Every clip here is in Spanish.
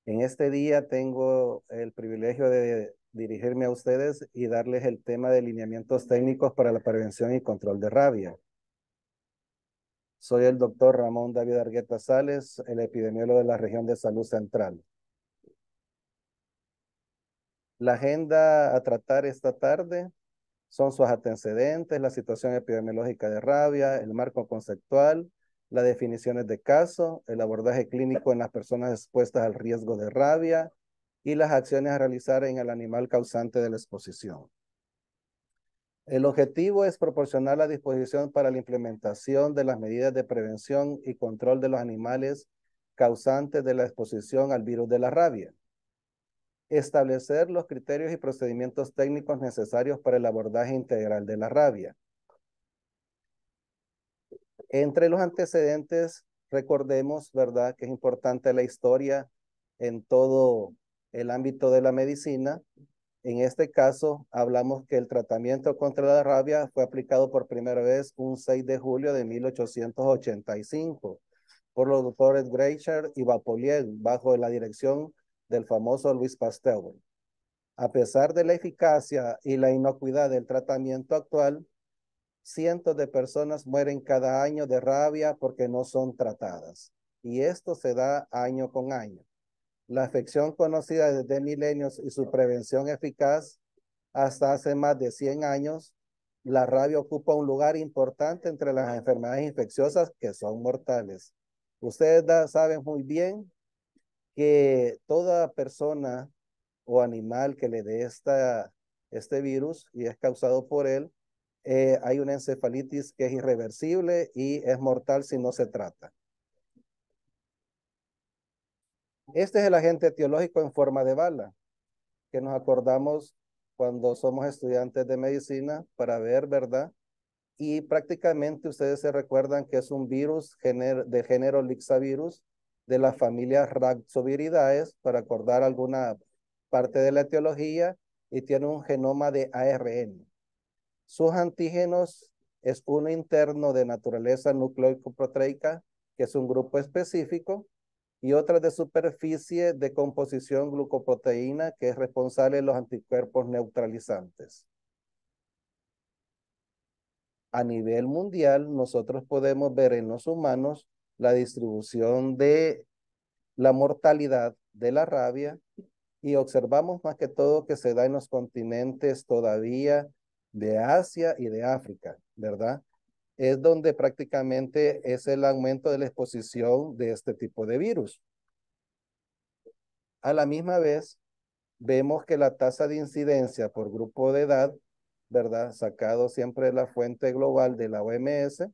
En este día tengo el privilegio de dirigirme a ustedes y darles el tema de lineamientos técnicos para la prevención y control de rabia. Soy el doctor Ramón David Argueta Sales, el epidemiólogo de la región de Salud Central. La agenda a tratar esta tarde son sus antecedentes, la situación epidemiológica de rabia, el marco conceptual, las definiciones de caso, el abordaje clínico en las personas expuestas al riesgo de rabia y las acciones a realizar en el animal causante de la exposición. El objetivo es proporcionar la disposición para la implementación de las medidas de prevención y control de los animales causantes de la exposición al virus de la rabia. Establecer los criterios y procedimientos técnicos necesarios para el abordaje integral de la rabia. Entre los antecedentes, recordemos, ¿verdad?, que es importante la historia en todo el ámbito de la medicina. En este caso, hablamos que el tratamiento contra la rabia fue aplicado por primera vez un 6 de julio de 1885 por los doctores Greicher y Bapolier bajo la dirección del famoso Louis Pasteur. A pesar de la eficacia y la inocuidad del tratamiento actual, cientos de personas mueren cada año de rabia porque no son tratadas. Y esto se da año con año. La afección conocida desde milenios y su prevención eficaz hasta hace más de 100 años, la rabia ocupa un lugar importante entre las enfermedades infecciosas que son mortales. Ustedes saben muy bien que toda persona o animal que le dé este virus y es causado por él, hay una encefalitis que es irreversible y es mortal si no se trata. Este es el agente etiológico en forma de bala, que nos acordamos cuando somos estudiantes de medicina para ver, ¿verdad? Y prácticamente ustedes se recuerdan que es un virus del género Lixavirus de la familia Raxoviridae, para acordar alguna parte de la etiología, y tiene un genoma de ARN. Sus antígenos es uno interno de naturaleza nucleico-proteica, que es un grupo específico, y otra de superficie de composición glucoproteína, que es responsable de los anticuerpos neutralizantes. A nivel mundial, nosotros podemos ver en los humanos la distribución de la mortalidad de la rabia y observamos más que todo que se da en los continentes todavía de Asia y de África, ¿verdad? Es donde prácticamente es el aumento de la exposición de este tipo de virus. A la misma vez, vemos que la tasa de incidencia por grupo de edad, ¿verdad? Sacado siempre de la fuente global de la OMS,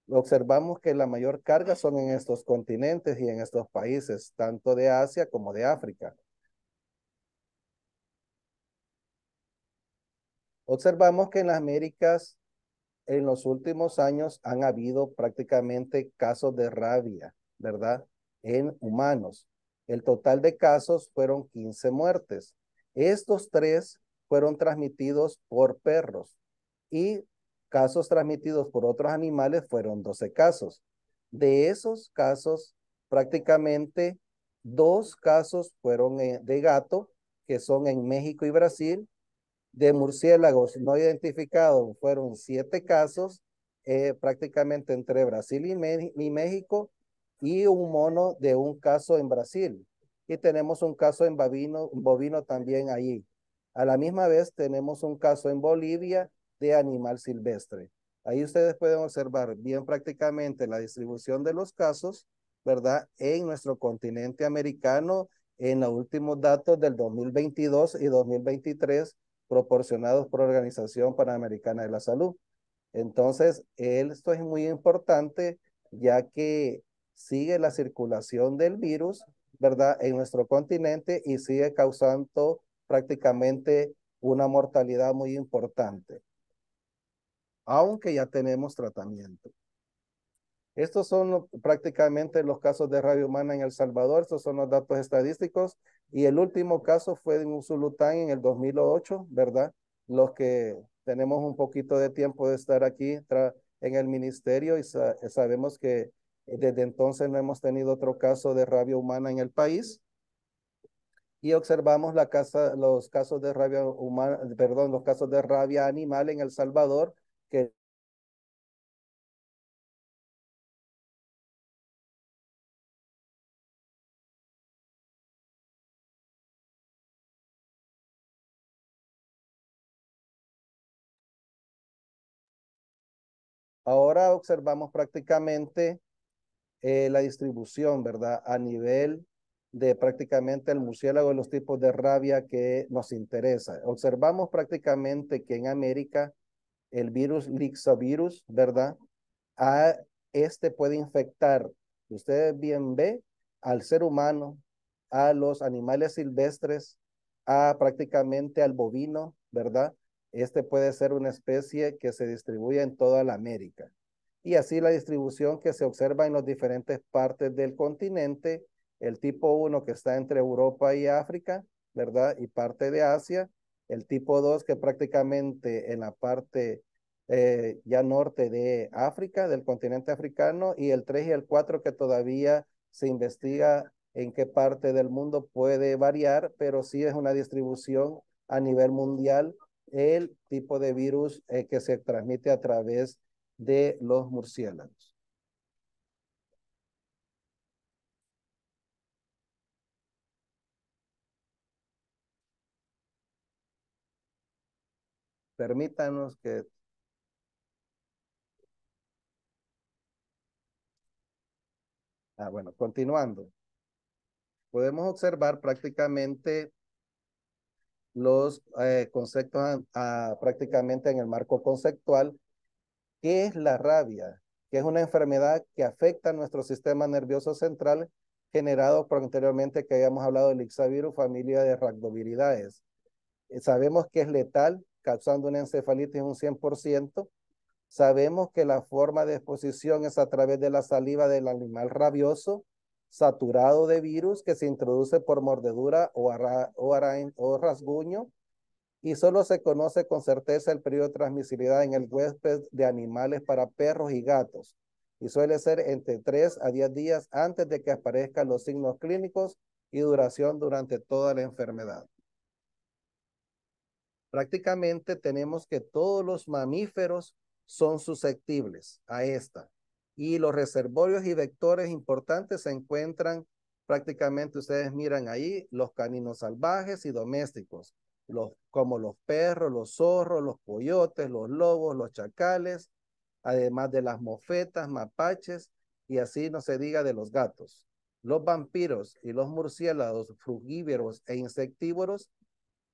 observamos que la mayor carga son en estos continentes y en estos países, tanto de Asia como de África. Observamos que en las Américas, en los últimos años, han habido prácticamente casos de rabia, ¿verdad? En humanos. El total de casos fueron 15 muertes. Estos 3 fueron transmitidos por perros y casos transmitidos por otros animales fueron 12 casos. De esos casos, prácticamente 2 casos fueron de gato, que son en México y Brasil. De murciélagos no identificados fueron 7 casos, prácticamente entre Brasil y México, y un mono de un caso en Brasil. Y tenemos un caso en bovino también ahí. A la misma vez tenemos un caso en Bolivia de animal silvestre. Ahí ustedes pueden observar bien prácticamente la distribución de los casos, ¿verdad? En nuestro continente americano, en los últimos datos del 2022 y 2023, proporcionados por la Organización Panamericana de la Salud. Entonces, esto es muy importante, ya que sigue la circulación del virus, ¿verdad?, en nuestro continente y sigue causando prácticamente una mortalidad muy importante, aunque ya tenemos tratamiento. Estos son prácticamente los casos de rabia humana en El Salvador. Estos son los datos estadísticos. Y el último caso fue en Usulután en el 2008, ¿verdad? Los que tenemos un poquito de tiempo de estar aquí en el ministerio y sabemos que Desde entonces no hemos tenido otro caso de rabia humana en el país y observamos los casos de rabia humana, perdón, los casos de rabia animal en El Salvador, que ahora observamos prácticamente la distribución, ¿verdad? A nivel de prácticamente el murciélago, los tipos de rabia que nos interesa. Observamos prácticamente que en América el virus Lixovirus, ¿verdad? A este puede infectar, ustedes bien ve, al ser humano, a los animales silvestres, a prácticamente al bovino, ¿verdad? Este puede ser una especie que se distribuye en toda la América. Y así la distribución que se observa en las diferentes partes del continente, el tipo 1 que está entre Europa y África, ¿verdad? Y parte de Asia, el tipo 2 que prácticamente en la parte ya norte de África, del continente africano, y el 3 y el 4 que todavía se investiga en qué parte del mundo puede variar, pero sí es una distribución a nivel mundial el tipo de virus que se transmite a través de los murciélagos. Permítanos que, bueno, continuando, podemos observar prácticamente los conceptos prácticamente en el marco conceptual. ¿Qué es la rabia? Que es una enfermedad que afecta a nuestro sistema nervioso central, generado por anteriormente que habíamos hablado del Ixavirus, familia de rhabdoviridae. Sabemos que es letal, causando una encefalitis un 100%. Sabemos que la forma de exposición es a través de la saliva del animal rabioso, saturado de virus que se introduce por mordedura o rasguño, y solo se conoce con certeza el periodo de transmisibilidad en el huésped de animales para perros y gatos, y suele ser entre 3 a 10 días antes de que aparezcan los signos clínicos y duración durante toda la enfermedad. Prácticamente tenemos que todos los mamíferos son susceptibles a esta, y los reservorios y vectores importantes se encuentran prácticamente, ustedes miran ahí, los caninos salvajes y domésticos, como los perros, los zorros, los coyotes, los lobos, los chacales, además de las mofetas, mapaches, y así no se diga de los gatos. Los vampiros y los murciélagos frugívoros e insectívoros,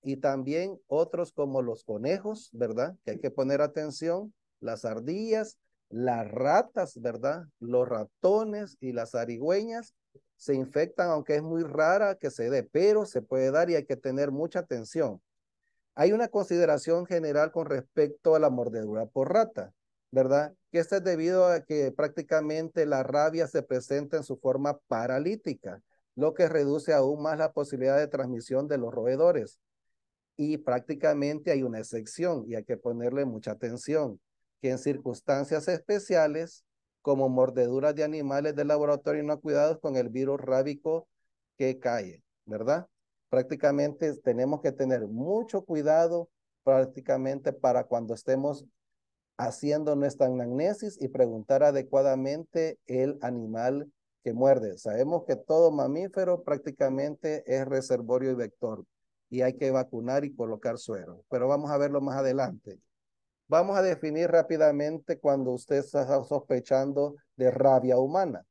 y también otros como los conejos, ¿verdad? Que hay que poner atención, las ardillas, las ratas, ¿verdad? Los ratones y las zarigüeñas se infectan, aunque es muy rara que se dé, pero se puede dar y hay que tener mucha atención. Hay una consideración general con respecto a la mordedura por rata, ¿verdad? Que esto es debido a que prácticamente la rabia se presenta en su forma paralítica, lo que reduce aún más la posibilidad de transmisión de los roedores. Y prácticamente hay una excepción y hay que ponerle mucha atención, que en circunstancias especiales, como mordeduras de animales de laboratorio no cuidados con el virus rábico que cae, ¿verdad? Prácticamente tenemos que tener mucho cuidado prácticamente para cuando estemos haciendo nuestra anamnesis y preguntar adecuadamente el animal que muerde. Sabemos que todo mamífero prácticamente es reservorio y vector y hay que vacunar y colocar suero, pero vamos a verlo más adelante. Vamos a definir rápidamente cuando usted está sospechando de rabia humana.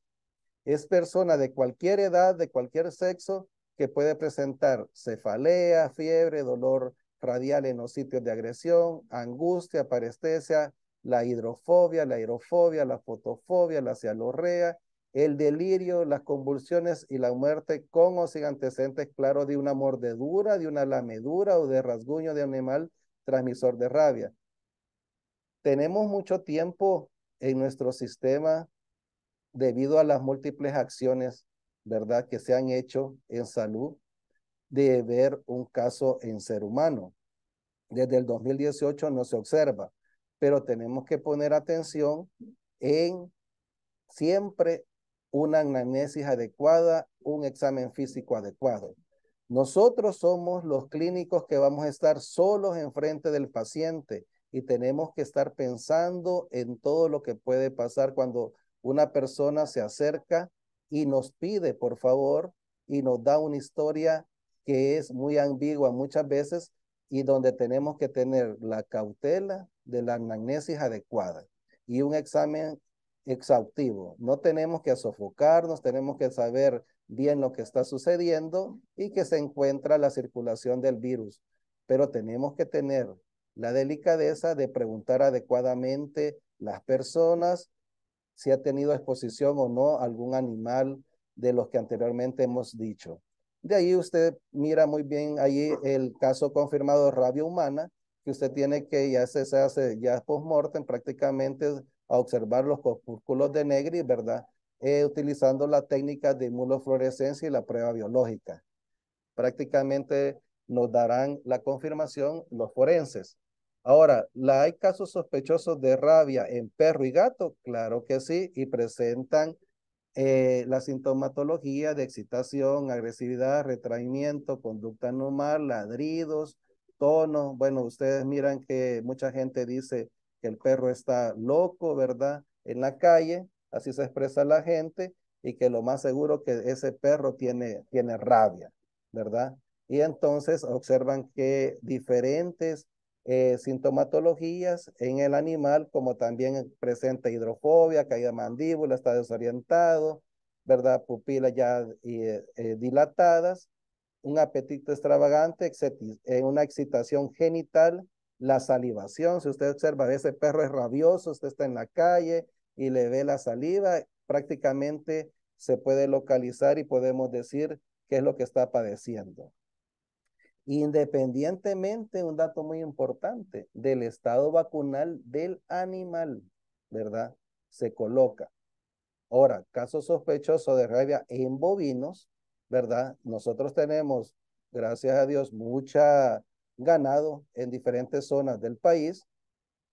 Es persona de cualquier edad, de cualquier sexo, que puede presentar cefalea, fiebre, dolor radial en los sitios de agresión, angustia, parestesia, la hidrofobia, la aerofobia, la fotofobia, la cialorrea, el delirio, las convulsiones y la muerte con o sin antecedentes claros de una mordedura, de una lamedura o de rasguño de animal transmisor de rabia. Tenemos mucho tiempo en nuestro sistema debido a las múltiples acciones, ¿verdad?, que se han hecho en salud de ver un caso en ser humano. Desde el 2018 no se observa, pero tenemos que poner atención en siempre una anamnesis adecuada, un examen físico adecuado. Nosotros somos los clínicos que vamos a estar solos enfrente del paciente y tenemos que estar pensando en todo lo que puede pasar cuando una persona se acerca y nos pide, por favor, y nos da una historia que es muy ambigua muchas veces y donde tenemos que tener la cautela de la anamnesis adecuada y un examen exhaustivo. No tenemos que sofocarnos, tenemos que saber bien lo que está sucediendo y que se encuentra la circulación del virus. Pero tenemos que tener la delicadeza de preguntar adecuadamente las personas si ha tenido exposición o no a algún animal de los que anteriormente hemos dicho. De ahí usted mira muy bien ahí el caso confirmado de rabia humana, que usted tiene que, ya se hace ya post-mortem prácticamente a observar los corpúsculos de Negri, ¿verdad? Utilizando la técnica de inmunofluorescencia y la prueba biológica. Prácticamente nos darán la confirmación los forenses. Ahora, ¿hay casos sospechosos de rabia en perro y gato? Claro que sí, y presentan la sintomatología de excitación, agresividad, retraimiento, conducta anormal, ladridos, tonos. Bueno, ustedes miran que mucha gente dice que el perro está loco, ¿verdad? En la calle, así se expresa la gente, y que lo más seguro que ese perro tiene rabia, ¿verdad? Y entonces observan que diferentes sintomatologías en el animal, como también presenta hidrofobia, caída de mandíbula, está desorientado, ¿verdad? Pupilas ya dilatadas, un apetito extravagante, una excitación genital, la salivación. Si usted observa, ese perro es rabioso, usted está en la calle y le ve la saliva, prácticamente se puede localizar y podemos decir qué es lo que está padeciendo. Independientemente, un dato muy importante, del estado vacunal del animal, ¿verdad? Se coloca. Ahora, caso sospechoso de rabia en bovinos, ¿verdad? Nosotros tenemos, gracias a Dios, mucha ganado en diferentes zonas del país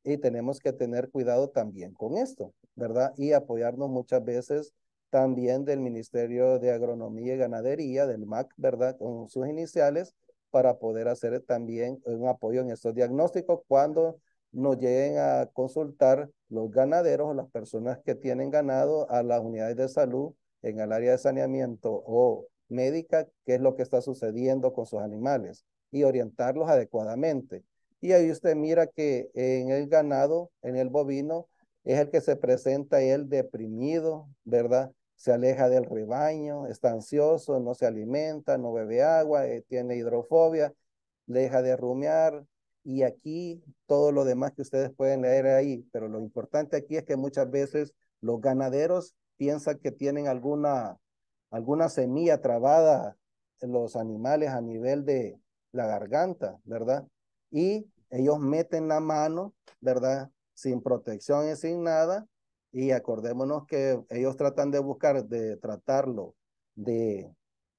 y tenemos que tener cuidado también con esto, ¿verdad? Y apoyarnos muchas veces también del Ministerio de Agronomía y Ganadería, del MAC, ¿verdad? Con sus iniciales, para poder hacer también un apoyo en estos diagnósticos cuando nos lleguen a consultar los ganaderos o las personas que tienen ganado a las unidades de salud en el área de saneamiento o médica, qué es lo que está sucediendo con sus animales y orientarlos adecuadamente. Y ahí usted mira que en el ganado, en el bovino, es el que se presenta él deprimido, ¿verdad? Se aleja del rebaño, está ansioso, no se alimenta, no bebe agua, tiene hidrofobia, deja de rumiar. Y aquí todo lo demás que ustedes pueden leer ahí, pero lo importante aquí es que muchas veces los ganaderos piensan que tienen alguna semilla trabada en los animales a nivel de la garganta, ¿verdad? Y ellos meten la mano, ¿verdad? Sin protección y sin nada, y acordémonos que ellos tratan de buscar, de tratarlo, de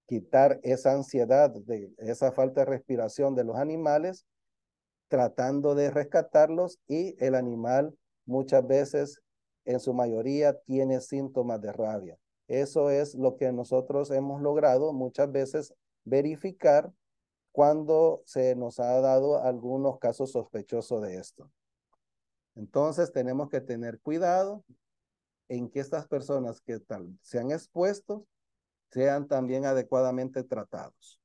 quitar esa ansiedad, de esa falta de respiración de los animales, tratando de rescatarlos y el animal muchas veces, en su mayoría, tiene síntomas de rabia. Eso es lo que nosotros hemos logrado muchas veces verificar cuando se nos ha dado algunos casos sospechosos de esto. Entonces tenemos que tener cuidado en que estas personas que tal sean expuestos sean también adecuadamente tratados.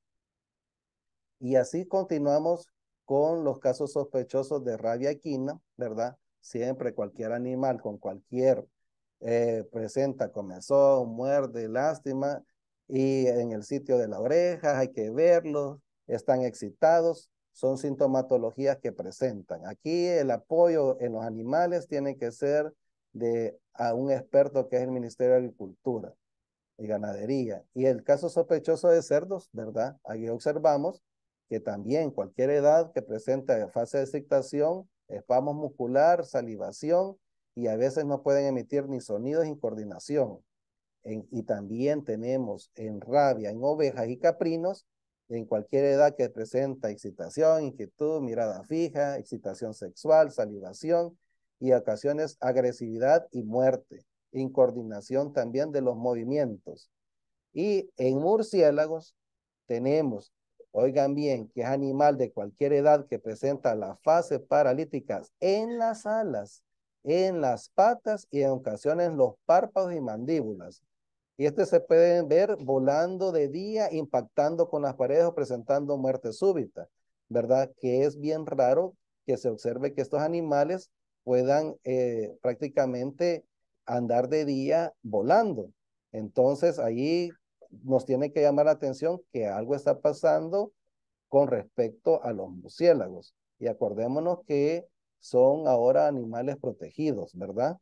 Y así continuamos con los casos sospechosos de rabia equina, ¿verdad? Siempre cualquier animal con cualquier presenta comezón, muerde, lástima, y en el sitio de la oreja hay que verlos, están excitados, son sintomatologías que presentan. Aquí el apoyo en los animales tiene que ser a un experto que es el Ministerio de Agricultura y Ganadería. Y el caso sospechoso de cerdos, ¿verdad? Aquí observamos que también cualquier edad que presenta fase de excitación, espasmo muscular, salivación, y a veces no pueden emitir ni sonidos ni coordinación. Y también tenemos en rabia, en ovejas y caprinos, en cualquier edad que presenta excitación, inquietud, mirada fija, excitación sexual, salivación y ocasiones agresividad y muerte. incoordinación también de los movimientos. Y en murciélagos tenemos, oigan bien, que es animal de cualquier edad que presenta las fases paralíticas en las alas, en las patas y en ocasiones los párpados y mandíbulas. Y este se pueden ver volando de día, impactando con las paredes o presentando muerte súbita, ¿verdad? Que es bien raro que se observe que estos animales puedan prácticamente andar de día volando. Entonces, ahí nos tiene que llamar la atención que algo está pasando con respecto a los murciélagos. Y acordémonos que son ahora animales protegidos, ¿verdad?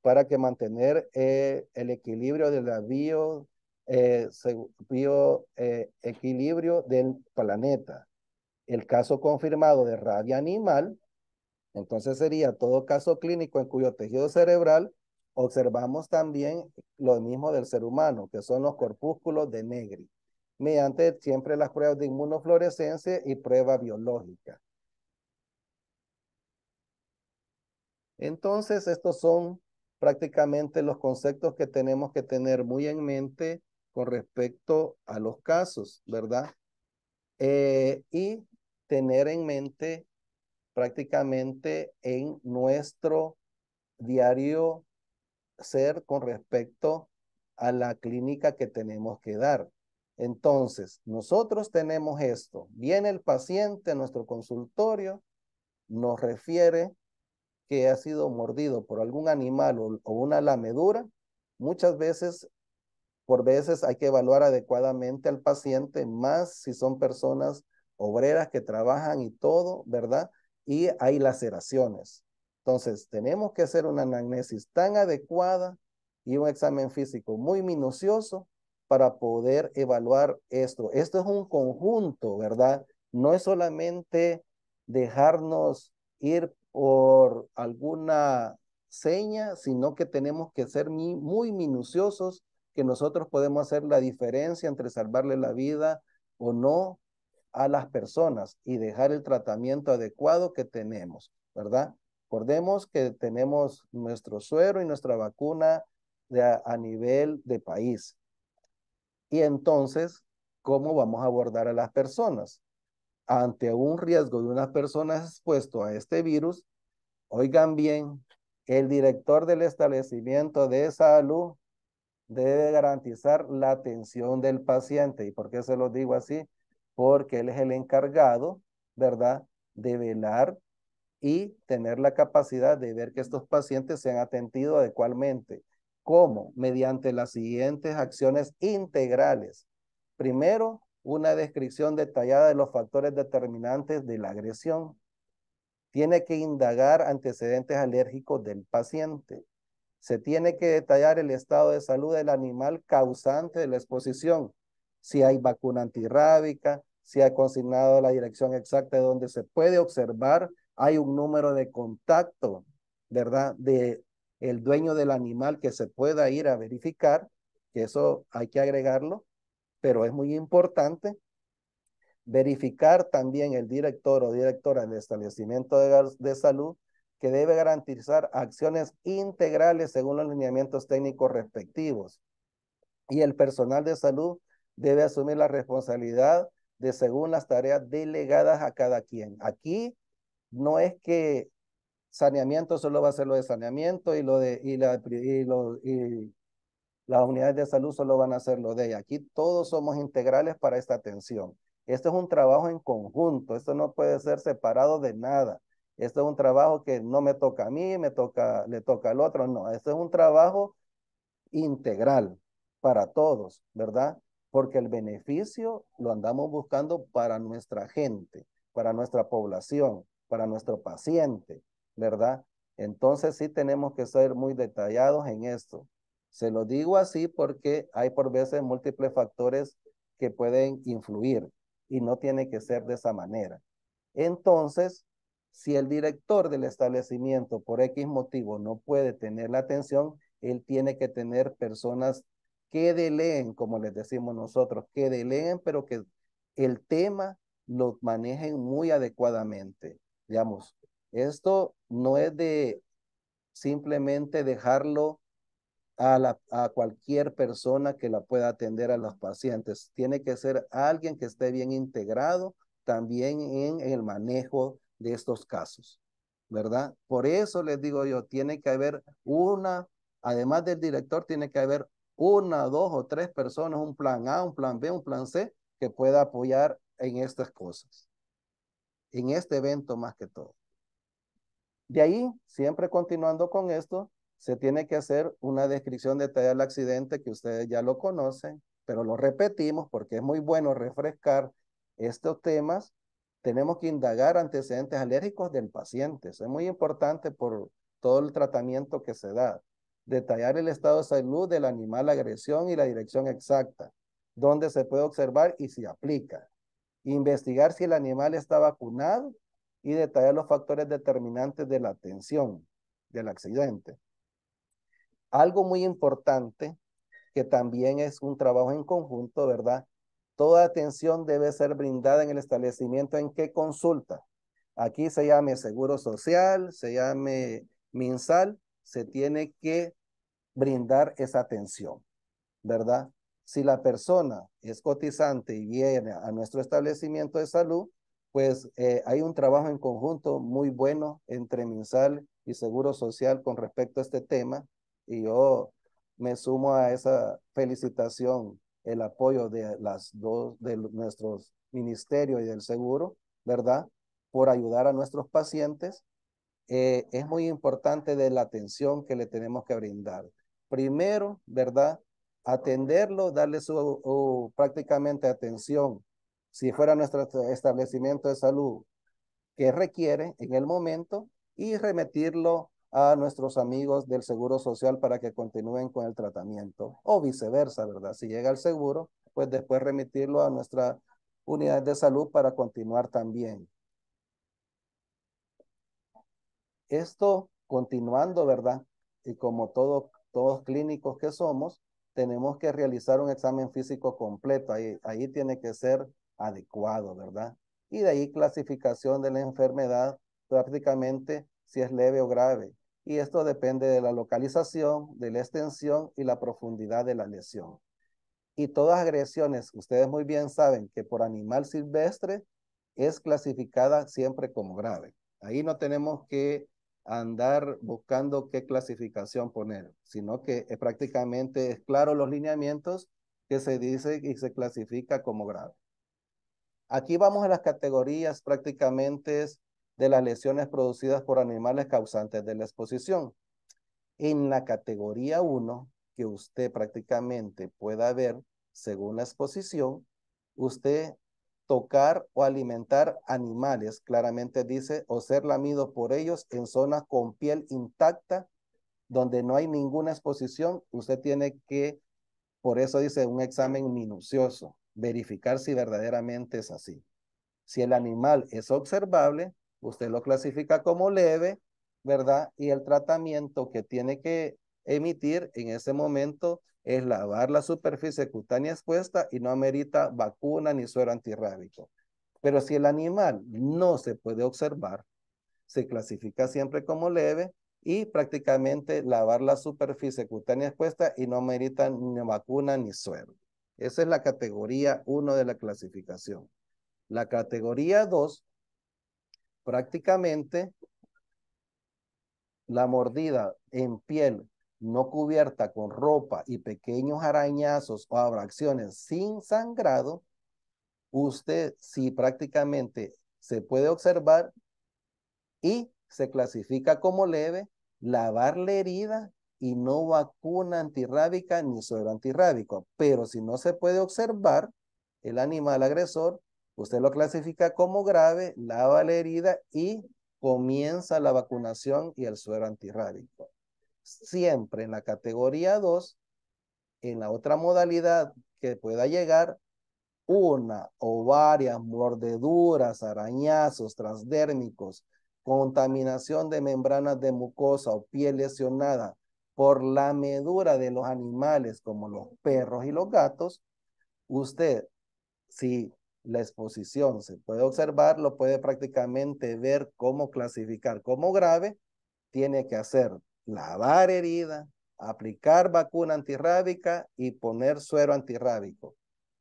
Para que mantener el equilibrio de la equilibrio del planeta. El caso confirmado de rabia animal, entonces sería todo caso clínico en cuyo tejido cerebral observamos también lo mismo del ser humano, que son los corpúsculos de Negri, mediante siempre las pruebas de inmunofluorescencia y prueba biológica. Entonces, estos son prácticamente los conceptos que tenemos que tener muy en mente con respecto a los casos, ¿verdad? Y tener en mente prácticamente en nuestro diario ser con respecto a la clínica que tenemos que dar. Entonces, nosotros tenemos esto. Viene el paciente a nuestro consultorio, nos refiere que ha sido mordido por algún animal o una lamedura. Muchas veces, por veces hay que evaluar adecuadamente al paciente, más si son personas obreras que trabajan y todo, ¿verdad? Y hay laceraciones. Entonces, tenemos que hacer una anamnesis tan adecuada y un examen físico muy minucioso para poder evaluar esto. Esto es un conjunto, ¿verdad? No es solamente dejarnos ir por alguna seña, sino que tenemos que ser muy minuciosos, que nosotros podemos hacer la diferencia entre salvarle la vida o no a las personas y dejar el tratamiento adecuado que tenemos, ¿verdad? Recordemos que tenemos nuestro suero y nuestra vacuna a nivel de país. Y entonces, ¿cómo vamos a abordar a las personas? Ante un riesgo de unas personas expuestas a este virus, oigan bien, el director del establecimiento de salud debe garantizar la atención del paciente. ¿Y por qué se lo digo así? Porque él es el encargado, ¿verdad?, de velar y tener la capacidad de ver que estos pacientes sean atendidos adecuadamente. ¿Cómo? Mediante las siguientes acciones integrales. Primero, una descripción detallada de los factores determinantes de la agresión. Tiene que indagar antecedentes alérgicos del paciente. Se tiene que detallar el estado de salud del animal causante de la exposición, si hay vacuna antirrábica, si ha consignado la dirección exacta de donde se puede observar, hay un número de contacto, ¿verdad? De el dueño del animal que se pueda ir a verificar, que eso hay que agregarlo, pero es muy importante verificar también el director o directora del establecimiento de salud que debe garantizar acciones integrales según los lineamientos técnicos respectivos. Y el personal de salud debe asumir la responsabilidad de según las tareas delegadas a cada quien. Aquí no es que saneamiento solo va a ser lo de saneamiento y las unidades de salud solo van a hacer lo de ella. Aquí todos somos integrales para esta atención. Esto es un trabajo en conjunto, esto no puede ser separado de nada. Esto es un trabajo que no me toca a mí, le toca al otro, no. Esto es un trabajo integral para todos, ¿verdad? Porque el beneficio lo andamos buscando para nuestra gente, para nuestra población, para nuestro paciente, ¿verdad? Entonces sí tenemos que ser muy detallados en esto. Se lo digo así porque hay por veces múltiples factores que pueden influir y no tiene que ser de esa manera. Entonces, si el director del establecimiento por X motivo no puede tener la atención, él tiene que tener personas que deleen, como les decimos nosotros, que deleen, pero que el tema lo manejen muy adecuadamente. Digamos, esto no es de simplemente dejarlo a cualquier persona que la pueda atender a los pacientes. Tiene que ser alguien que esté bien integrado también en el manejo de estos casos, ¿verdad? Por eso les digo yo, tiene que haber además del director, tiene que haber una, dos o tres personas, un plan A, un plan B, un plan C, que pueda apoyar en estas cosas, en este evento más que todo. De ahí, siempre continuando con esto, se tiene que hacer una descripción detallada del accidente que ustedes ya lo conocen, pero lo repetimos porque es muy bueno refrescar estos temas. Tenemos que indagar antecedentes alérgicos del paciente. Eso es muy importante por todo el tratamiento que se da. Detallar el estado de salud del animal, la agresión y la dirección exacta, donde se puede observar y si aplica. Investigar si el animal está vacunado y detallar los factores determinantes de la atención del accidente. Algo muy importante, que también es un trabajo en conjunto, ¿verdad? Toda atención debe ser brindada en el establecimiento en que consulta. Aquí se llame Seguro Social, se llame MinSal, se tiene que brindar esa atención, ¿verdad? Si la persona es cotizante y viene a nuestro establecimiento de salud, pues hay un trabajo en conjunto muy bueno entre MinSal y Seguro Social con respecto a este tema, y yo me sumo a esa felicitación, el apoyo de de nuestros ministerios y del seguro, ¿verdad? Por ayudar a nuestros pacientes. Es muy importante de la atención que le tenemos que brindar. Primero, ¿verdad? Atenderlo, darle prácticamente atención, si fuera nuestro establecimiento de salud, que requiere en el momento, y remitirlo a nuestros amigos del Seguro Social para que continúen con el tratamiento, o viceversa, ¿verdad? Si llega el seguro, pues después remitirlo a nuestra unidad de salud para continuar también. Esto continuando, ¿verdad? Y como todos clínicos que somos, tenemos que realizar un examen físico completo. Ahí tiene que ser adecuado, ¿verdad? Y de ahí clasificación de la enfermedad, prácticamente si es leve o grave. Y esto depende de la localización, de la extensión y la profundidad de la lesión. Y todas agresiones, ustedes muy bien saben que por animal silvestre es clasificada siempre como grave. Ahí no tenemos que andar buscando qué clasificación poner, sino que prácticamente es claro los lineamientos que se dice y se clasifica como grave. Aquí vamos a las categorías prácticamente de las lesiones producidas por animales causantes de la exposición. En la categoría 1, que usted prácticamente pueda ver según la exposición, usted tocar o alimentar animales, claramente dice, o ser lamido por ellos en zonas con piel intacta, donde no hay ninguna exposición, usted tiene que, por eso dice un examen minucioso, verificar si verdaderamente es así. Si el animal es observable, usted lo clasifica como leve, ¿verdad? Y el tratamiento que tiene que emitir en ese momento es lavar la superficie cutánea expuesta y no amerita vacuna ni suero antirrábico. Pero si el animal no se puede observar, se clasifica siempre como leve y prácticamente lavar la superficie cutánea expuesta y no amerita ni vacuna ni suero. Esa es la categoría 1 de la clasificación. La categoría 2, prácticamente la mordida en piel no cubierta con ropa y pequeños arañazos o abracciones sin sangrado, usted sí prácticamente se puede observar y se clasifica como leve, lavar la herida y no vacuna antirrábica ni suero antirrábico. Pero si no se puede observar el animal agresor, usted lo clasifica como grave, lava la herida y comienza la vacunación y el suero antirrábico. Siempre en la categoría 2, en la otra modalidad que pueda llegar, una o varias mordeduras, arañazos transdérmicos, contaminación de membranas de mucosa o piel lesionada por la medura de los animales como los perros y los gatos, usted, si la exposición se puede observar, lo puede prácticamente ver cómo clasificar como grave, tiene que hacer lavar herida, aplicar vacuna antirrábica y poner suero antirrábico.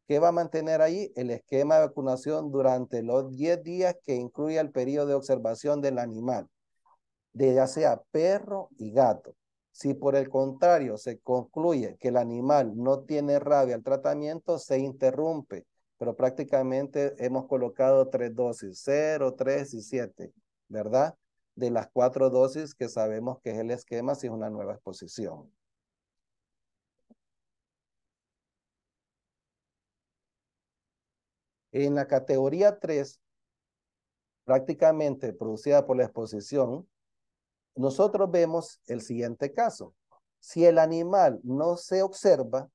¿Qué va a mantener ahí? El esquema de vacunación durante los 10 días que incluye el periodo de observación del animal, de ya sea perro y gato. Si por el contrario se concluye que el animal no tiene rabia al tratamiento, se interrumpe, pero prácticamente hemos colocado 3 dosis, 0, 3 y 7, ¿verdad? De las 4 dosis que sabemos que es el esquema si es una nueva exposición. En la categoría 3, prácticamente producida por la exposición, nosotros vemos el siguiente caso. Si el animal no se observa,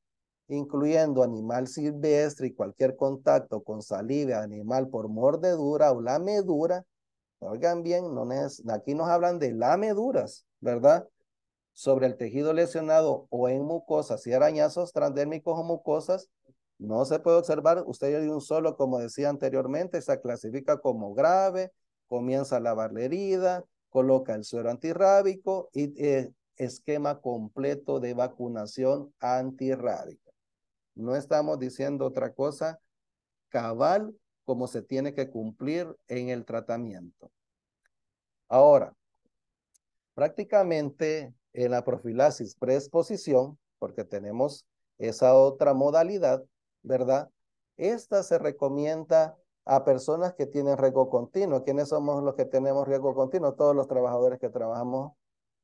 incluyendo animal silvestre y cualquier contacto con saliva animal por mordedura o lamedura, oigan bien, aquí nos hablan de lameduras, ¿verdad? Sobre el tejido lesionado o en mucosas y arañazos transdérmicos o mucosas, no se puede observar, usted de un solo, como decía anteriormente, se clasifica como grave, comienza a lavar la herida, coloca el suero antirrábico y esquema completo de vacunación antirrábica. No estamos diciendo otra cosa, cabal como se tiene que cumplir en el tratamiento. Ahora, prácticamente en la profilaxis preexposición, porque tenemos esa otra modalidad, ¿verdad? Esta se recomienda a personas que tienen riesgo continuo. ¿Quiénes somos los que tenemos riesgo continuo? Todos los trabajadores que trabajamos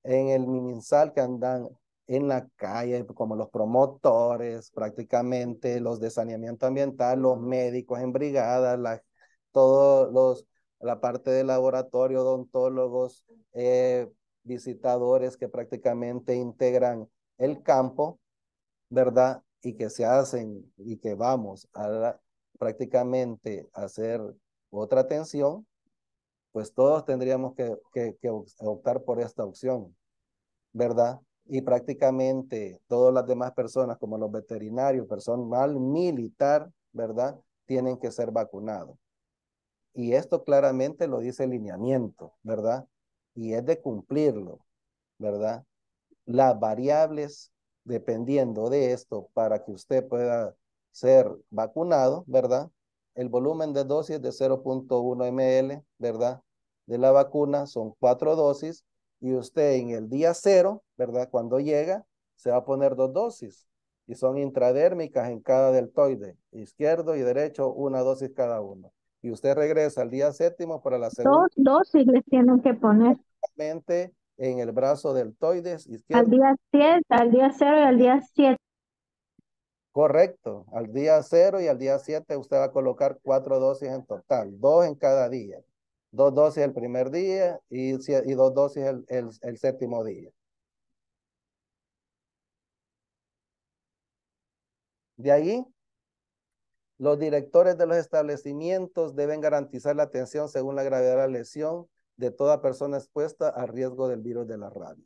en el MinSal, que andan en la calle, como los promotores, prácticamente los de saneamiento ambiental, los médicos en brigadas, todos la parte del laboratorio, odontólogos, visitadores que prácticamente integran el campo, ¿verdad? Y que se hacen y que vamos a prácticamente hacer otra atención, pues todos tendríamos que optar por esta opción, ¿verdad? Y prácticamente todas las demás personas, como los veterinarios, personal militar, ¿verdad? Tienen que ser vacunados. Y esto claramente lo dice el lineamiento, ¿verdad? Y es de cumplirlo, ¿verdad? Las variables, dependiendo de esto, para que usted pueda ser vacunado, ¿verdad? El volumen de dosis de 0.1 ml, ¿verdad? De la vacuna son 4 dosis y usted en el día 0, ¿verdad? Cuando llega, se va a poner 2 dosis y son intradérmicas en cada deltoide, izquierdo y derecho, una dosis cada uno. Y usted regresa al día 7 para la segunda. 2 dosis les tienen que poner. En el brazo deltoides Al izquierdo. día 7, al día 0 y al día 7. Correcto. Al día 0 y al día 7 usted va a colocar 4 dosis en total, 2 en cada día. 2 dosis el primer día y 2 dosis el 7º día. De ahí, los directores de los establecimientos deben garantizar la atención según la gravedad de la lesión de toda persona expuesta al riesgo del virus de la rabia.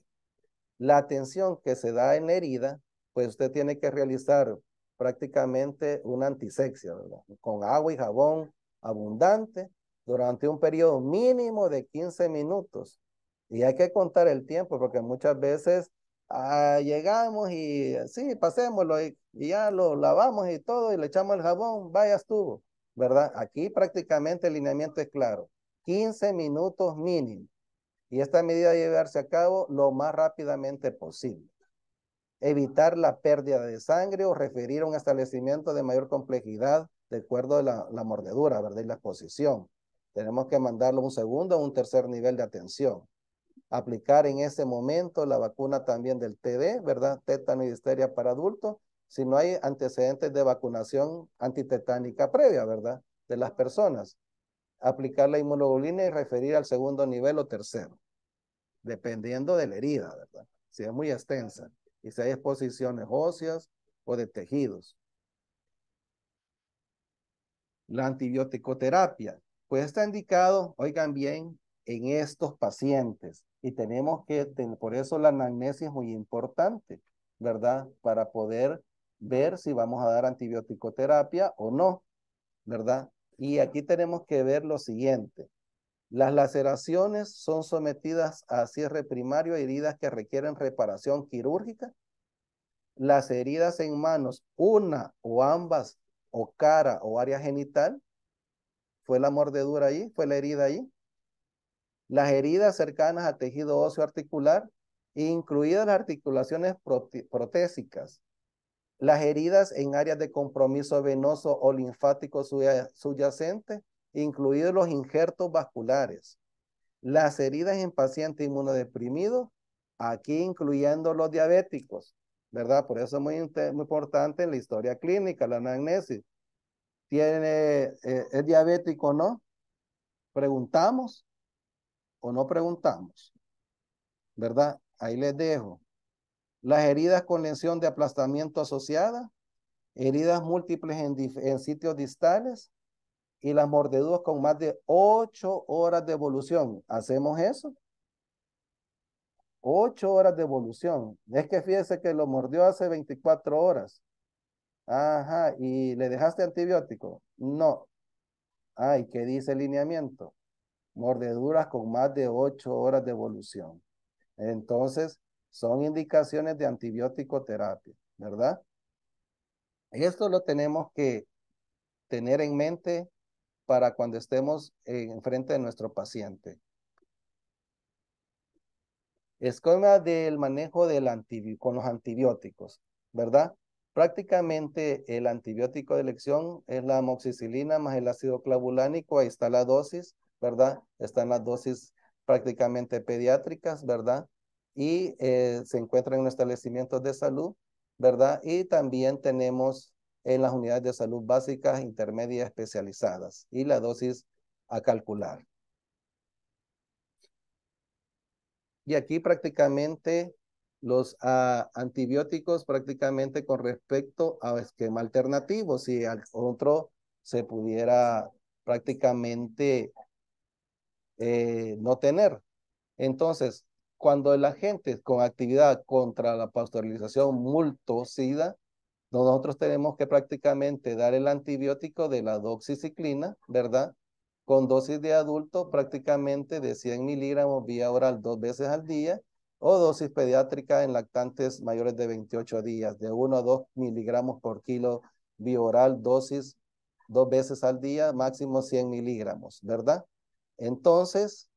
La atención que se da en la herida, pues usted tiene que realizar prácticamente una antisepsia, ¿verdad? Con agua y jabón abundante durante un periodo mínimo de 15 minutos. Y hay que contar el tiempo porque muchas veces llegamos y sí, pasémoslo y ya lo lavamos y todo y le echamos el jabón, vaya estuvo, ¿verdad? Aquí prácticamente el lineamiento es claro, 15 minutos mínimo. Y esta medida debe llevarse a cabo lo más rápidamente posible. Evitar la pérdida de sangre o referir a un establecimiento de mayor complejidad de acuerdo a la mordedura, ¿verdad? Y la exposición. Tenemos que mandarlo a un segundo o un tercer nivel de atención. Aplicar en ese momento la vacuna también del TD, ¿verdad? Tétano y difteria para adultos, si no hay antecedentes de vacunación antitetánica previa, ¿verdad? De las personas. Aplicar la inmunoglobulina y referir al segundo nivel o tercero, dependiendo de la herida, ¿verdad? Si es muy extensa y si hay exposiciones óseas o de tejidos. La antibiótico-terapia, pues está indicado, oigan bien, en estos pacientes y tenemos que, por eso la anamnesis es muy importante, ¿verdad? Para poder ver si vamos a dar antibiótico-terapia o no, ¿verdad? Y aquí tenemos que ver lo siguiente. Las laceraciones son sometidas a cierre primario, heridas que requieren reparación quirúrgica, Las heridas en manos, una o ambas, o cara o área genital, fue la mordedura allí, fue la herida allí. Las heridas cercanas al tejido óseo articular, incluidas las articulaciones protésicas. Las heridas en áreas de compromiso venoso o linfático subyacente, incluidos los injertos vasculares. Las heridas en pacientes inmunodeprimidos, aquí incluyendo los diabéticos, ¿verdad? Por eso es muy importante en la historia clínica, la anamnesis. ¿Es diabético o no? ¿Preguntamos o no preguntamos? ¿Verdad? Ahí les dejo. Las heridas con lesión de aplastamiento asociada, heridas múltiples en sitios distales y las mordeduras con más de 8 horas de evolución. ¿Hacemos eso? 8 horas de evolución. Es que fíjese que lo mordió hace 24 horas. Ajá, ¿y le dejaste antibiótico? No. Ay, ¿qué dice el lineamiento? Mordeduras con más de 8 horas de evolución. Entonces, son indicaciones de antibiótico terapia, ¿verdad? Esto lo tenemos que tener en mente para cuando estemos en frente de nuestro paciente. Esquema del manejo con los antibióticos, ¿verdad? Prácticamente el antibiótico de elección es la amoxicilina más el ácido clavulánico. Ahí está la dosis, ¿verdad? Están las dosis prácticamente pediátricas, ¿verdad? Y se encuentran en los establecimientos de salud, ¿verdad? Y también tenemos en las unidades de salud básicas, intermedias, especializadas y la dosis a calcular. Y aquí prácticamente los antibióticos prácticamente con respecto a esquema alternativo, si al otro se pudiera prácticamente no tener. Entonces, cuando la gente con actividad contra la pasteurización multocida, nosotros tenemos que prácticamente dar el antibiótico de la doxiciclina, ¿verdad? Con dosis de adulto prácticamente de 100 miligramos vía oral 2 veces al día o dosis pediátrica en lactantes mayores de 28 días de 1 a 2 miligramos por kilo vía oral, dosis 2 veces al día, máximo 100 miligramos, ¿verdad? Entonces,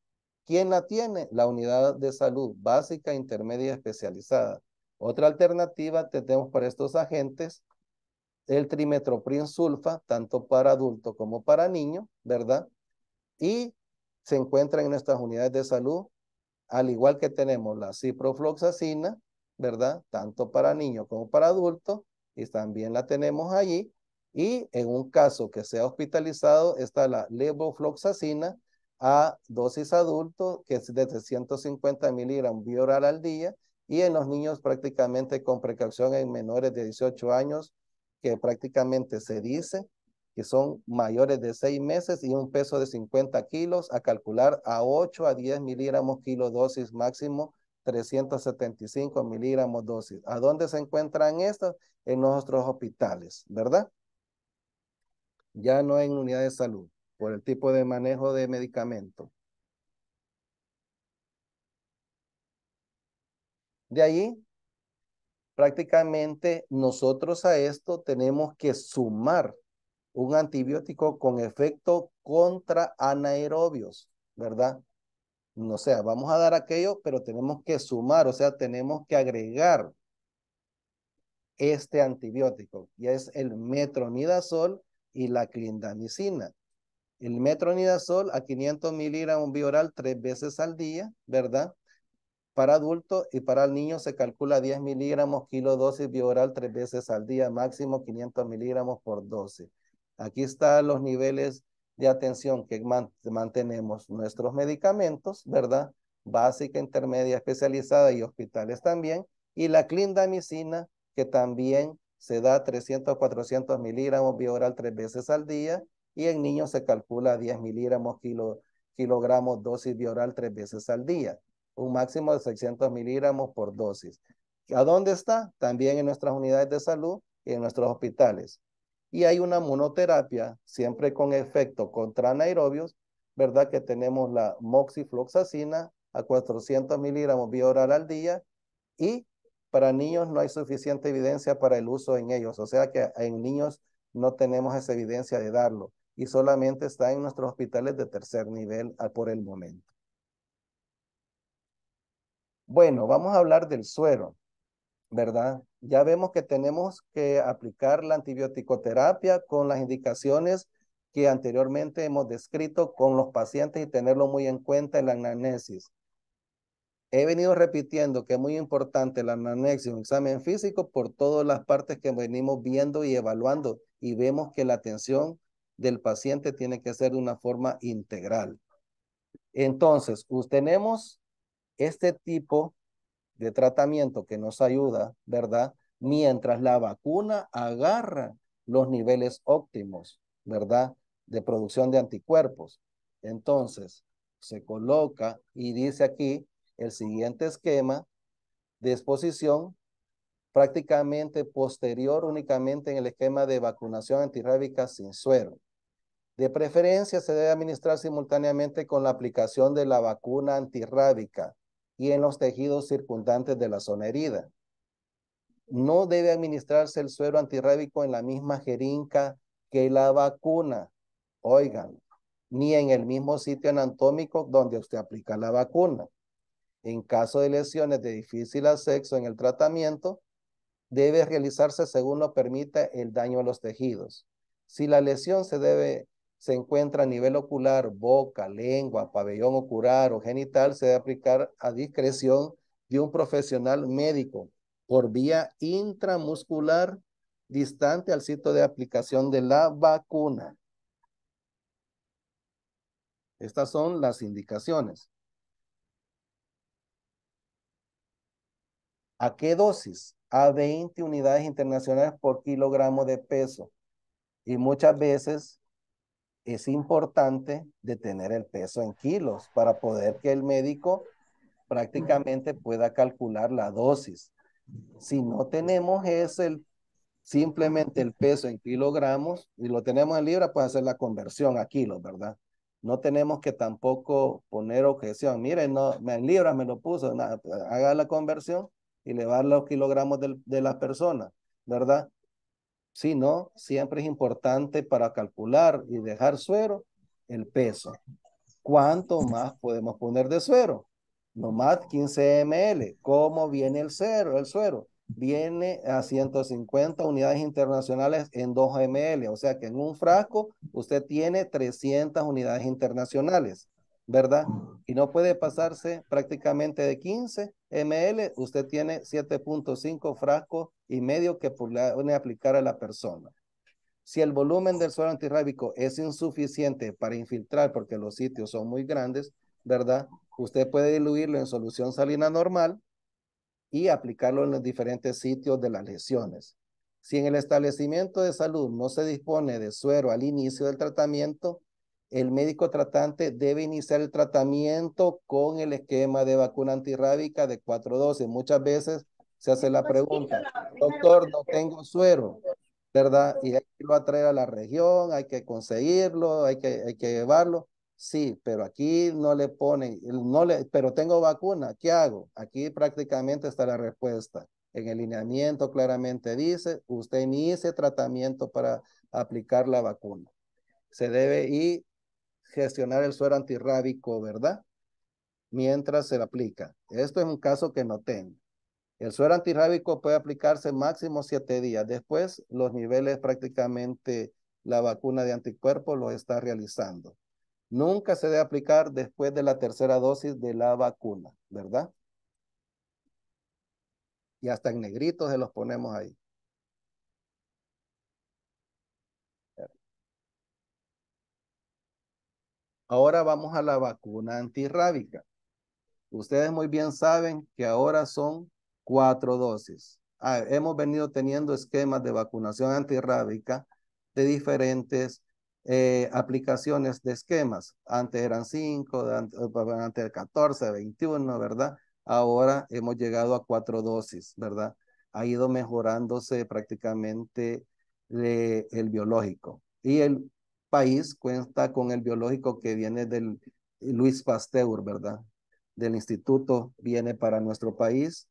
¿quién la tiene? La unidad de salud básica, intermedia y especializada. Otra alternativa tenemos para estos agentes el trimetoprim sulfa, tanto para adulto como para niño, ¿verdad? Y se encuentra en nuestras unidades de salud, al igual que tenemos la ciprofloxacina, ¿verdad? Tanto para niños como para adultos, y también la tenemos allí. Y en un caso que sea hospitalizado, está la levofloxacina a dosis adulto, que es de 350 miligramos vía oral al día, y en los niños prácticamente con precaución en menores de 18 años, que prácticamente se dice que son mayores de 6 meses y un peso de 50 kilos, a calcular a 8 a 10 miligramos kilo dosis máximo, 375 miligramos dosis. ¿A dónde se encuentran estas? En nuestros hospitales, ¿verdad? Ya no en unidades de salud, por el tipo de manejo de medicamento. De ahí, prácticamente nosotros a esto tenemos que sumar un antibiótico con efecto contra anaerobios, ¿verdad? O sea, vamos a dar aquello, pero tenemos que sumar, o sea, tenemos que agregar este antibiótico, y es el metronidazol y la clindamicina. El metronidazol a 500 miligramos vía oral 3 veces al día, ¿verdad? Para adultos, y para el niño se calcula 10 miligramos kilo dosis vía oral 3 veces al día, máximo 500 miligramos por dosis. Aquí están los niveles de atención que mantenemos nuestros medicamentos, ¿verdad? Básica, intermedia, especializada y hospitales también. Y la clindamicina, que también se da 300 a 400 miligramos vía oral 3 veces al día. Y en niños se calcula 10 miligramos kilogramos dosis vía oral 3 veces al día. Un máximo de 600 miligramos por dosis. ¿A dónde está? También en nuestras unidades de salud y en nuestros hospitales. Y hay una monoterapia, siempre con efecto contra anaerobios, ¿verdad? Que tenemos la moxifloxacina a 400 miligramos vía oral al día y para niños no hay suficiente evidencia para el uso en ellos, o sea que en niños no tenemos esa evidencia de darlo y solamente está en nuestros hospitales de tercer nivel por el momento. Bueno, vamos a hablar del suero, ¿verdad? Ya vemos que tenemos que aplicar la antibioticoterapia con las indicaciones que anteriormente hemos descrito con los pacientes y tenerlo muy en cuenta en la anamnesis. He venido repitiendo que es muy importante la anamnesis, un examen físico por todas las partes que venimos viendo y evaluando y vemos que la atención del paciente tiene que ser de una forma integral. Entonces, tenemos este tipo de tratamiento que nos ayuda, ¿verdad? Mientras la vacuna agarra los niveles óptimos, ¿verdad? De producción de anticuerpos. Entonces, se coloca y dice aquí el siguiente esquema de exposición prácticamente posterior únicamente en el esquema de vacunación antirrábica sin suero. De preferencia se debe administrar simultáneamente con la aplicación de la vacuna antirrábica y en los tejidos circundantes de la zona herida. No debe administrarse el suero antirrábico en la misma jeringa que la vacuna. Oigan, ni en el mismo sitio anatómico donde usted aplica la vacuna. En caso de lesiones de difícil acceso en el tratamiento, debe realizarse según lo permita el daño a los tejidos. Si la lesión se encuentra a nivel ocular, boca, lengua, pabellón ocular o genital, se debe aplicar a discreción de un profesional médico por vía intramuscular distante al sitio de aplicación de la vacuna. Estas son las indicaciones. ¿A qué dosis? A 20 unidades internacionales por kilogramo de peso. Y muchas veces es importante detener el peso en kilos para poder que el médico prácticamente pueda calcular la dosis. Si no tenemos simplemente el peso en kilogramos y lo tenemos en libras, pues hacer la conversión a kilos, ¿verdad? No tenemos que tampoco poner objeción. Miren, no, en libras me lo puso, nada, haga la conversión y le va los kilogramos de la persona, ¿verdad? Si no, siempre es importante para calcular y dejar suero el peso. ¿Cuánto más podemos poner de suero? No más 15 ml. ¿Cómo viene el suero? Viene a 150 unidades internacionales en 2 ml. O sea que en un frasco usted tiene 300 unidades internacionales, ¿verdad? Y no puede pasarse prácticamente de 15 ml. Usted tiene 7.5 frascos y medio que puede aplicar a la persona. Si el volumen del suero antirrábico es insuficiente para infiltrar porque los sitios son muy grandes, ¿verdad? Usted puede diluirlo en solución salina normal y aplicarlo en los diferentes sitios de las lesiones. Si en el establecimiento de salud no se dispone de suero al inicio del tratamiento, el médico tratante debe iniciar el tratamiento con el esquema de vacuna antirrábica de 4 dosis. Muchas veces se hace la pregunta, doctor, no tengo suero, ¿verdad? Y hay que irlo a traer a la región, hay que conseguirlo, hay que llevarlo. Sí, pero aquí no le ponen, pero tengo vacuna, ¿qué hago? Aquí prácticamente está la respuesta. En el lineamiento claramente dice, usted inicie tratamiento para aplicar la vacuna. Se debe ir gestionar el suero antirrábico, ¿verdad? Mientras se le aplica. Esto es un caso que no tengo. El suero antirrábico puede aplicarse máximo 7 días. Después, los niveles prácticamente la vacuna de anticuerpos lo está realizando. Nunca se debe aplicar después de la tercera dosis de la vacuna, ¿verdad? Y hasta en negritos se los ponemos ahí. Ahora vamos a la vacuna antirrábica. Ustedes muy bien saben que ahora son 4 dosis. Hemos venido teniendo esquemas de vacunación antirrábica de diferentes aplicaciones de esquemas. Antes eran 5, antes 14, 21, ¿verdad? Ahora hemos llegado a 4 dosis, ¿verdad? Ha ido mejorándose prácticamente el biológico. Y el país cuenta con el biológico que viene del Luis Pasteur, ¿verdad? Del instituto viene para nuestro país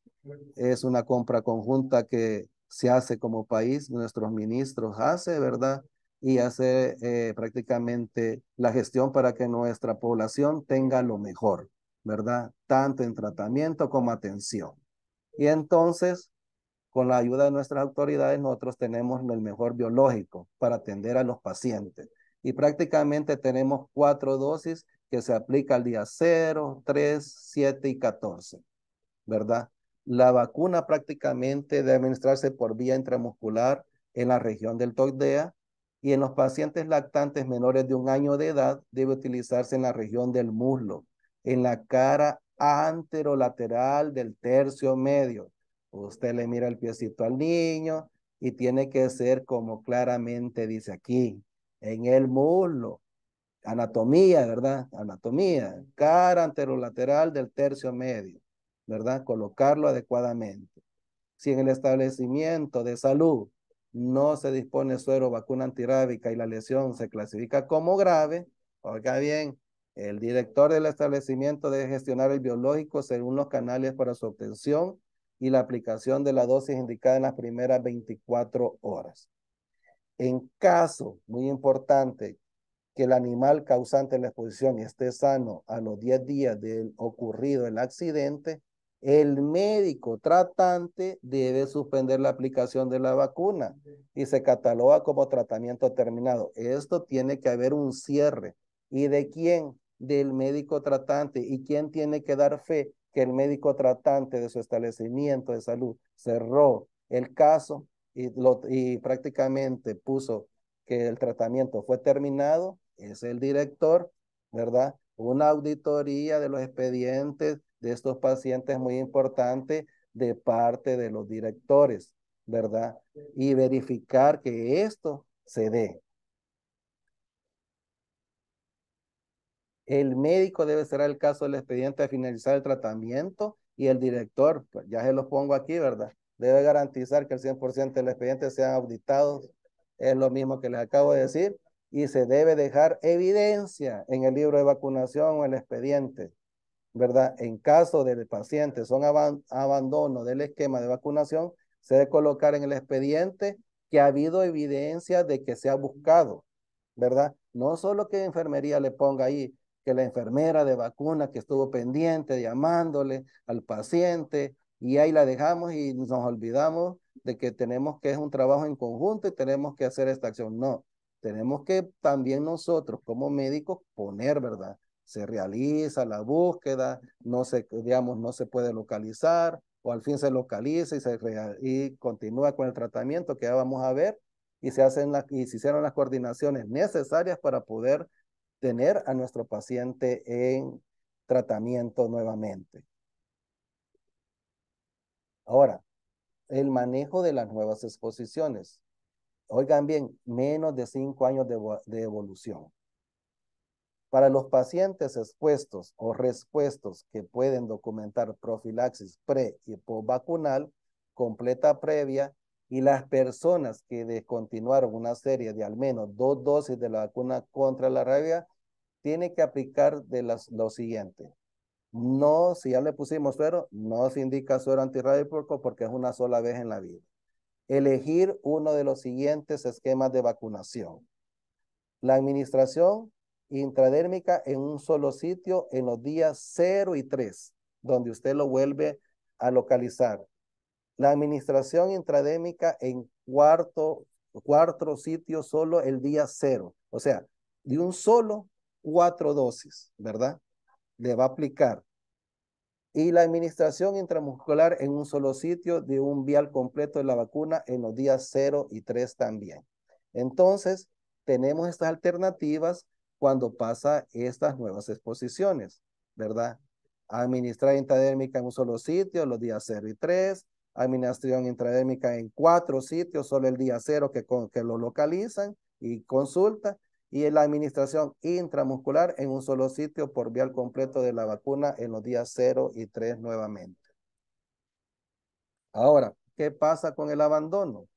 Es una compra conjunta que se hace como país, nuestros ministros hace, ¿verdad? Y hace prácticamente la gestión para que nuestra población tenga lo mejor, ¿verdad? Tanto en tratamiento como atención. Y entonces, con la ayuda de nuestras autoridades, nosotros tenemos el mejor biológico para atender a los pacientes. Y prácticamente tenemos 4 dosis que se aplica al día 0, 3, 7 y 14, ¿verdad? La vacuna prácticamente debe administrarse por vía intramuscular en la región del TOCDEA y en los pacientes lactantes menores de 1 año de edad debe utilizarse en la región del muslo, en la cara anterolateral del tercio medio. Usted le mira el piecito al niño y tiene que ser como claramente dice aquí, en el muslo. Anatomía, ¿verdad? Anatomía, cara anterolateral del tercio medio, ¿verdad? Colocarlo adecuadamente. Si en el establecimiento de salud no se dispone suero, vacuna antirrábica y la lesión se clasifica como grave, oiga bien, el director del establecimiento debe gestionar el biológico según los canales para su obtención y la aplicación de la dosis indicada en las primeras 24 horas. En caso, muy importante, que el animal causante de la exposición esté sano a los 10 días del ocurrido el accidente, el médico tratante debe suspender la aplicación de la vacuna y se cataloga como tratamiento terminado. Esto tiene que haber un cierre. ¿Y de quién? Del médico tratante. ¿Y quién tiene que dar fe que el médico tratante de su establecimiento de salud cerró el caso y prácticamente puso que el tratamiento fue terminado? Es el director, ¿verdad? Una auditoría de los expedientes de estos pacientes es muy importante de parte de los directores, ¿verdad? Y verificar que esto se dé. El médico debe cerrar el caso del expediente de finalizar el tratamiento y el director, pues ya se los pongo aquí, ¿verdad? Debe garantizar que el 100% del expediente sean auditados. Es lo mismo que les acabo de decir. Y se debe dejar evidencia en el libro de vacunación o el expediente, ¿verdad? En caso de paciente son abandono del esquema de vacunación, se debe colocar en el expediente que ha habido evidencia de que se ha buscado, ¿verdad? No solo que enfermería le ponga ahí que la enfermera de vacuna que estuvo pendiente llamándole al paciente y ahí la dejamos y nos olvidamos de que tenemos que es un trabajo en conjunto y tenemos que hacer esta acción. No, tenemos que también nosotros como médicos poner, ¿verdad? Se realiza la búsqueda, no se, digamos, no se puede localizar o al fin se localiza y continúa con el tratamiento que ya vamos a ver y y se hicieron las coordinaciones necesarias para poder tener a nuestro paciente en tratamiento nuevamente. Ahora, el manejo de las nuevas exposiciones. Oigan bien, menos de 5 años de evolución. Para los pacientes expuestos o respuestos que pueden documentar profilaxis pre y postvacunal completa previa y las personas que descontinuaron una serie de al menos 2 dosis de la vacuna contra la rabia, tienen que aplicar lo siguiente. No, si ya le pusimos suero, no se indica suero antirrábico porque es una sola vez en la vida. Elegir uno de los siguientes esquemas de vacunación. La administración intradérmica en un solo sitio en los días 0 y 3, donde usted lo vuelve a localizar. La administración intradérmica en cuatro sitios solo el día 0. O sea, de un solo 4 dosis, ¿verdad? Le va a aplicar. Y la administración intramuscular en un solo sitio de un vial completo de la vacuna en los días 0 y 3 también. Entonces, tenemos estas alternativas cuando pasa estas nuevas exposiciones, ¿verdad? Administrar intradérmica en un solo sitio los días 0 y 3, administración intradérmica en 4 sitios, solo el día 0 que lo localizan y consulta, y la administración intramuscular en un solo sitio por vial completo de la vacuna en los días 0 y 3 nuevamente. Ahora, ¿qué pasa con el abandono?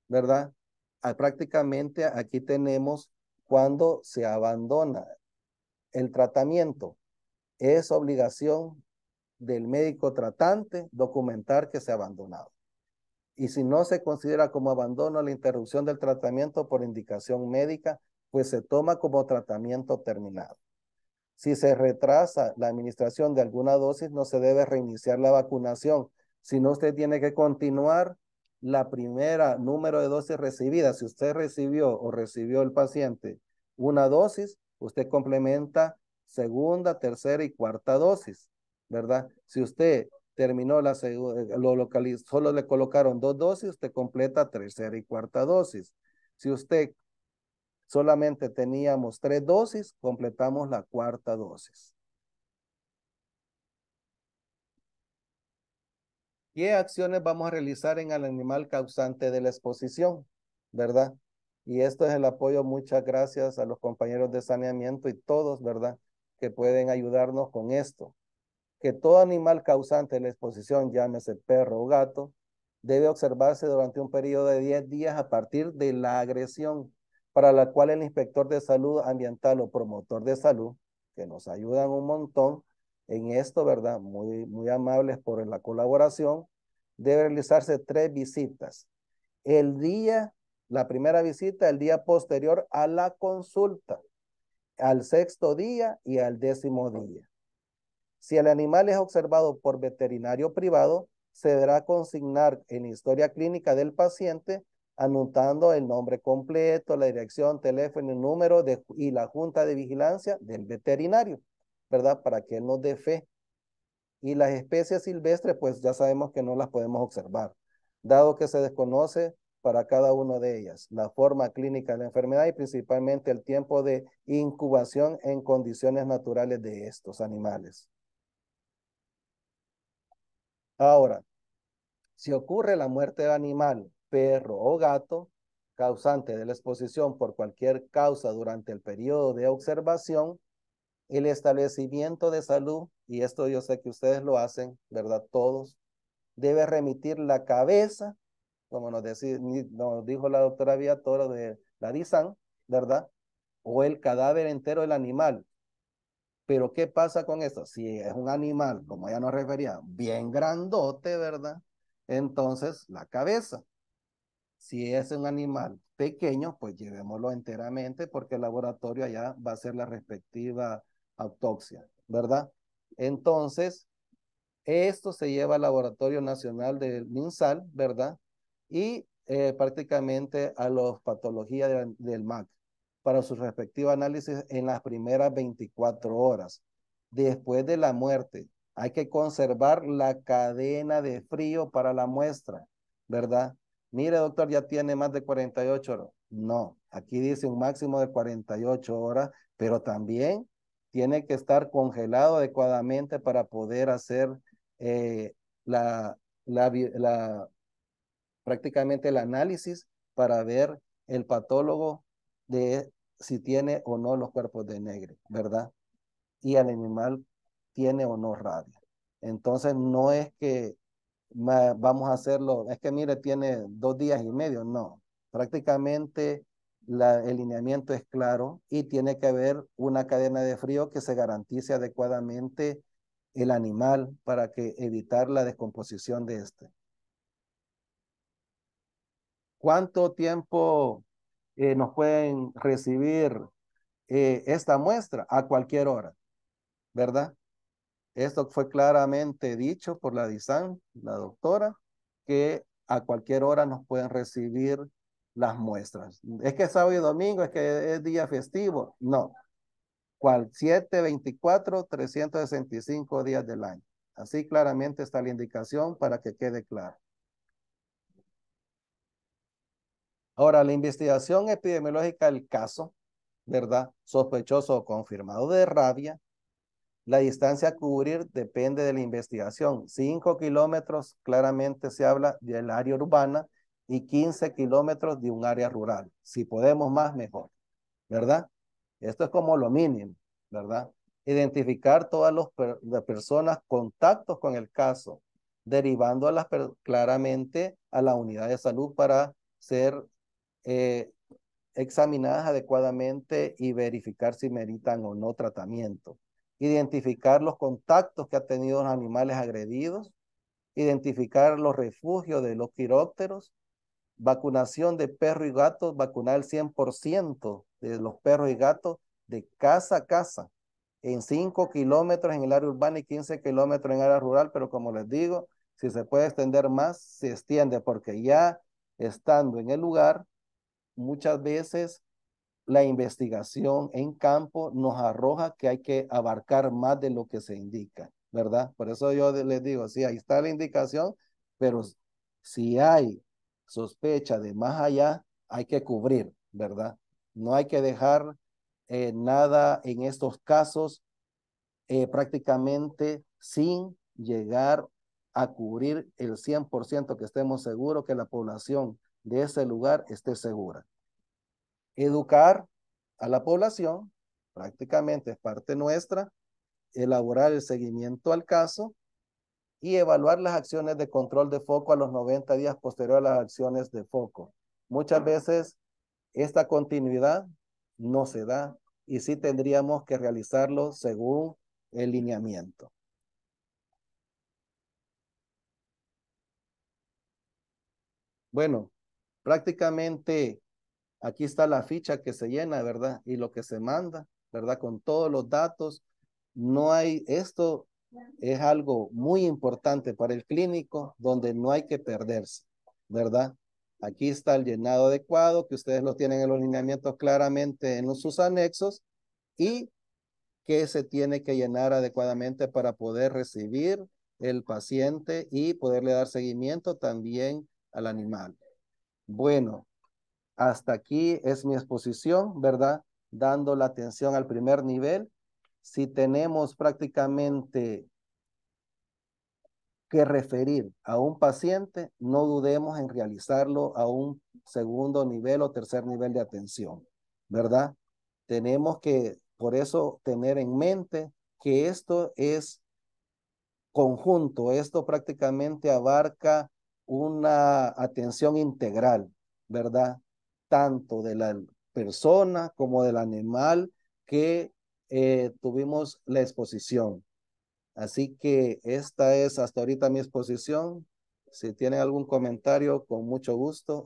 ¿Verdad? Prácticamente aquí tenemos cuando se abandona el tratamiento. Es obligación del médico tratante documentar que se ha abandonado. Y si no se considera como abandono la interrupción del tratamiento por indicación médica, pues se toma como tratamiento terminado. Si se retrasa la administración de alguna dosis, no se debe reiniciar la vacunación, sino usted tiene que continuar la primera número de dosis recibidas. Si usted recibió el paciente una dosis, usted complementa segunda, tercera y cuarta dosis, ¿verdad? Si usted terminó solo le colocaron 2 dosis, usted completa tercera y cuarta dosis. Si usted solamente teníamos 3 dosis, completamos la cuarta dosis. ¿Qué acciones vamos a realizar en el animal causante de la exposición? ¿Verdad? Y esto es el apoyo, muchas gracias a los compañeros de saneamiento y todos, ¿verdad? Que pueden ayudarnos con esto. Que todo animal causante de la exposición, llámese perro o gato, debe observarse durante un periodo de 10 días a partir de la agresión, para la cual el inspector de salud ambiental o promotor de salud, que nos ayudan un montón en esto, ¿verdad? Muy amables por la colaboración, debe realizarse 3 visitas. La primera visita, el día posterior a la consulta, al 6º día y al 10º día. Si el animal es observado por veterinario privado, se deberá consignar en la historia clínica del paciente, anotando el nombre completo, la dirección, teléfono y número y la junta de vigilancia del veterinario, ¿verdad? Para que él nos dé fe. Y las especies silvestres, pues ya sabemos que no las podemos observar, dado que se desconoce para cada una de ellas la forma clínica de la enfermedad y principalmente el tiempo de incubación en condiciones naturales de estos animales. Ahora, si ocurre la muerte del animal, perro o gato, causante de la exposición por cualquier causa durante el periodo de observación, el establecimiento de salud, y esto yo sé que ustedes lo hacen, ¿verdad? Todos, debe remitir la cabeza, como nos dijo la doctora Villatoro de la DISAN, ¿verdad? O el cadáver entero del animal. Pero ¿qué pasa con esto? Si es un animal, como ya nos refería, bien grandote, ¿verdad? Entonces, la cabeza. Si es un animal pequeño, pues llevémoslo enteramente porque el laboratorio allá va a hacer la respectiva autopsia, ¿verdad? Entonces, esto se lleva al Laboratorio Nacional del MinSal, ¿verdad? Y prácticamente a las patologías del MAC para su respectivo análisis en las primeras 24 horas. Después de la muerte, hay que conservar la cadena de frío para la muestra, ¿verdad? Mire, doctor, ya tiene más de 48 horas. No, aquí dice un máximo de 48 horas, pero también tiene que estar congelado adecuadamente para poder hacer eh, la, la, prácticamente el análisis para ver el patólogo de si tiene o no los cuerpos de Negre, ¿verdad? Y el animal tiene o no rabia. Entonces no es que vamos a hacerlo, es que mire, tiene 2 días y medio, no. Prácticamente el lineamiento es claro y tiene que haber una cadena de frío que se garantice adecuadamente el animal para que evitar la descomposición de este. ¿Cuánto tiempo nos pueden recibir esta muestra? A cualquier hora, ¿verdad? Esto fue claramente dicho por la DISAN, la doctora, que a cualquier hora nos pueden recibir las muestras. Es que es sábado y domingo, es que es día festivo. No, 7, 24, 365 días del año. Así claramente está la indicación para que quede claro. Ahora, la investigación epidemiológica del caso, ¿verdad? Sospechoso o confirmado de rabia. La distancia a cubrir depende de la investigación. 5 kilómetros claramente se habla del área urbana y 15 kilómetros de un área rural. Si podemos más, mejor, ¿verdad? Esto es como lo mínimo, ¿verdad? Identificar todas las personas, contactos con el caso, derivando claramente a la unidad de salud para ser eh, examinadas adecuadamente y verificar si meritan o no tratamiento. identificar los contactos que han tenido los animales agredidos, identificar los refugios de los quirópteros, vacunación de perros y gatos, vacunar el 100% de los perros y gatos de casa a casa, en 5 kilómetros en el área urbana y 15 kilómetros en el área rural, pero como les digo, si se puede extender más, se extiende, porque ya estando en el lugar, muchas veces la investigación en campo nos arroja que hay que abarcar más de lo que se indica, ¿verdad? Por eso yo les digo, sí, ahí está la indicación, pero si hay sospecha de más allá, hay que cubrir, ¿verdad? No hay que dejar nada en estos casos prácticamente sin llegar a cubrir el 100% que estemos seguros que la población de ese lugar esté segura. Educar a la población, prácticamente es parte nuestra, elaborar el seguimiento al caso y evaluar las acciones de control de foco a los 90 días posterior a las acciones de foco. Muchas veces esta continuidad no se da y sí tendríamos que realizarlo según el lineamiento. Bueno, prácticamente aquí está la ficha que se llena, ¿verdad? Y lo que se manda, ¿verdad? Con todos los datos. No hay, esto es algo muy importante para el clínico donde no hay que perderse, ¿verdad? Aquí está el llenado adecuado, que ustedes lo tienen en los lineamientos claramente en sus anexos y que se tiene que llenar adecuadamente para poder recibir el paciente y poderle dar seguimiento también al animal. Bueno, hasta aquí es mi exposición, ¿verdad? Dando la atención al primer nivel. Si tenemos prácticamente que referir a un paciente, no dudemos en realizarlo a un segundo nivel o tercer nivel de atención, ¿verdad? Tenemos que, por eso, tener en mente que esto es conjunto, esto prácticamente abarca una atención integral, ¿verdad? Tanto de la persona como del animal que tuvimos la exposición. Así que esta es hasta ahorita mi exposición. Si tienen algún comentario, con mucho gusto.